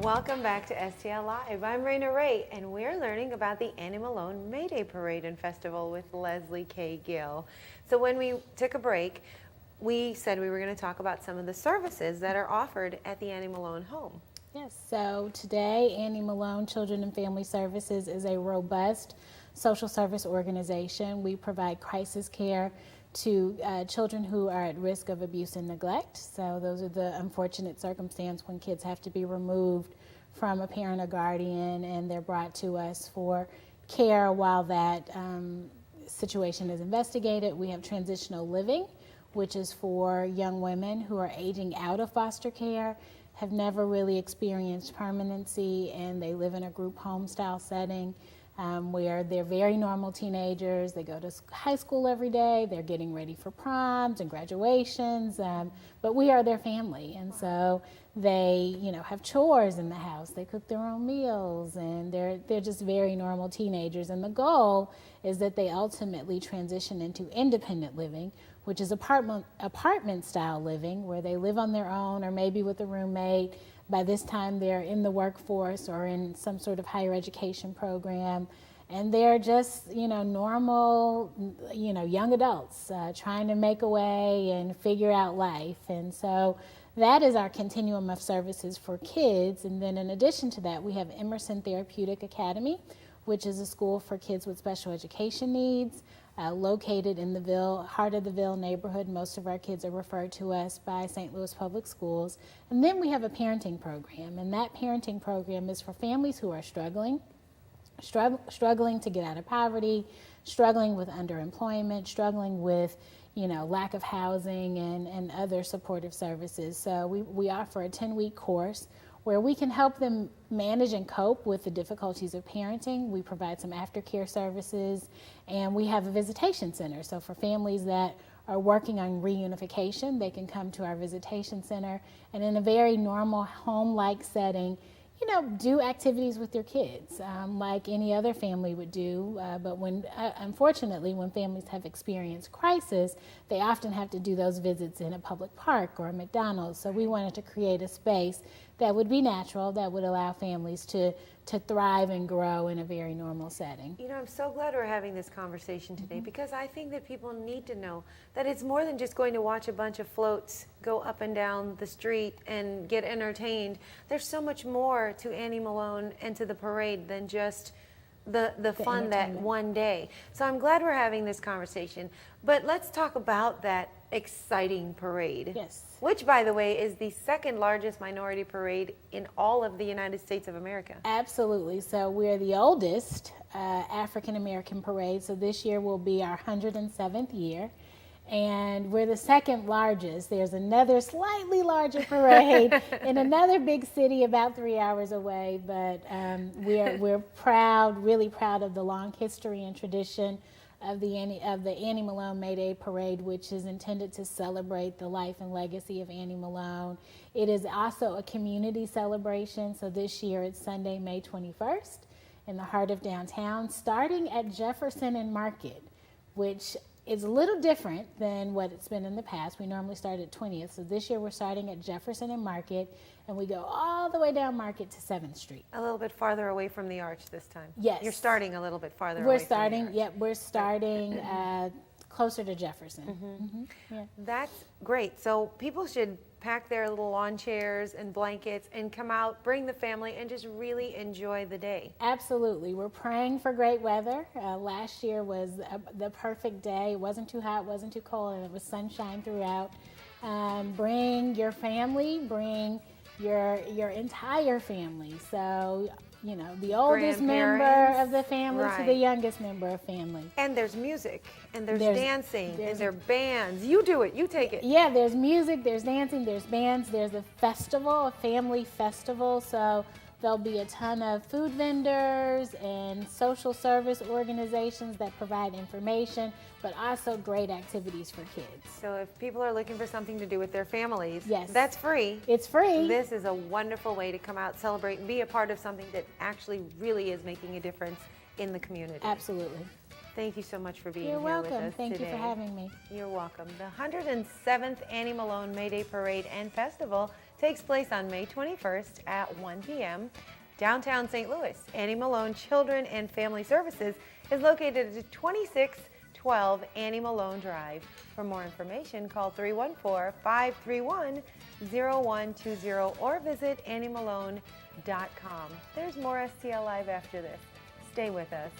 Welcome back to STL Live. I'm Raynah Rey, and we're learning about the Annie Malone May Day Parade and Festival with Leslie K. Gill. So when we took a break, we said we were going to talk about some of the services that are offered at the Annie Malone home. Yes, so today Annie Malone Children and Family Services is a robust social service organization. We provide crisis care to children who are at risk of abuse and neglect. So those are the unfortunate circumstances when kids have to be removed from a parent or guardian and they're brought to us for care while that situation is investigated. We have transitional living, which is for young women who are aging out of foster care, have never really experienced permanency, and they live in a group home style setting where they're very normal teenagers. They go to high school every day. They're getting ready for proms and graduations, but we are their family. And so they, have chores in the house. They cook their own meals, and they're just very normal teenagers. And the goal is that they ultimately transition into independent living, which is apartment style living, where they live on their own or maybe with a roommate. By this time they're in the workforce or in some sort of higher education program, and they're just normal young adults trying to make a way and figure out life. And so that is our continuum of services for kids. And then in addition to that, we have Emerson Therapeutic Academy, which is a school for kids with special education needs. Located in the heart of the Ville neighborhood. Most of our kids are referred to us by St. Louis Public Schools. And then we have a parenting program, and that parenting program is for families who are struggling to get out of poverty, struggling with underemployment, struggling with lack of housing and other supportive services. So we offer a 10-week course where we can help them manage and cope with the difficulties of parenting. We provide some aftercare services, and we have a visitation center. So for families that are working on reunification, they can come to our visitation center and in a very normal home-like setting, do activities with their kids like any other family would do. But unfortunately, when families have experienced crisis, they often have to do those visits in a public park or a McDonald's. So we wanted to create a space that would be natural, that would allow families to thrive and grow in a very normal setting. I'm so glad we're having this conversation today because I think that people need to know that it's more than just going to watch a bunch of floats go up and down the street and get entertained. There's so much more to Annie Malone and to the parade than just the fun that one day. So I'm glad we're having this conversation. But let's talk about that exciting parade. Yes. Which, by the way, is the second largest minority parade in all of the United States of America. Absolutely. So we're the oldest African American parade. So this year will be our 107th year. And we're the second largest. There's another slightly larger parade in another big city about 3 hours away. But we're proud, really proud of the long history and tradition of the Annie Malone May Day Parade, which is intended to celebrate the life and legacy of Annie Malone. It is also a community celebration. So this year it's Sunday, May 21st in the heart of downtown, starting at Jefferson and Market, which is a little different than what it's been in the past. We normally start at 20th. So this year we're starting at Jefferson and Market, and we go all the way down Market to 7th Street. A little bit farther away from the arch this time. Yes. You're starting a little bit farther away from the arch. We're starting closer to Jefferson. Yeah. That's great. So people should pack their little lawn chairs and blankets and come out, bring the family, and just really enjoy the day. Absolutely. We're praying for great weather. Last year was the perfect day. It wasn't too hot, wasn't too cold, and it was sunshine throughout. Bring your family, bring your entire family. So, the oldest member of the family to the youngest member of family. And there's music, and there's dancing, and there are bands. You do it, you take it. Yeah, there's music, there's dancing, there's bands, there's a festival, a family festival. So there'll be a ton of food vendors and social service organizations that provide information, but also great activities for kids. So if people are looking for something to do with their families, yes, that's free. It's free. This is a wonderful way to come out, celebrate, and be a part of something that actually really is making a difference in the community. Absolutely. Thank you so much for being You're here with welcome. us Thank today. you for having me. You're welcome. The 107th Annie Malone May Day Parade and Festival takes place on May 21st at 1 p.m. downtown St. Louis. Annie Malone Children and Family Services is located at 2612 Annie Malone Drive. For more information, call 314-531-0120 or visit anniemalone.com. There's more STL Live after this. Stay with us.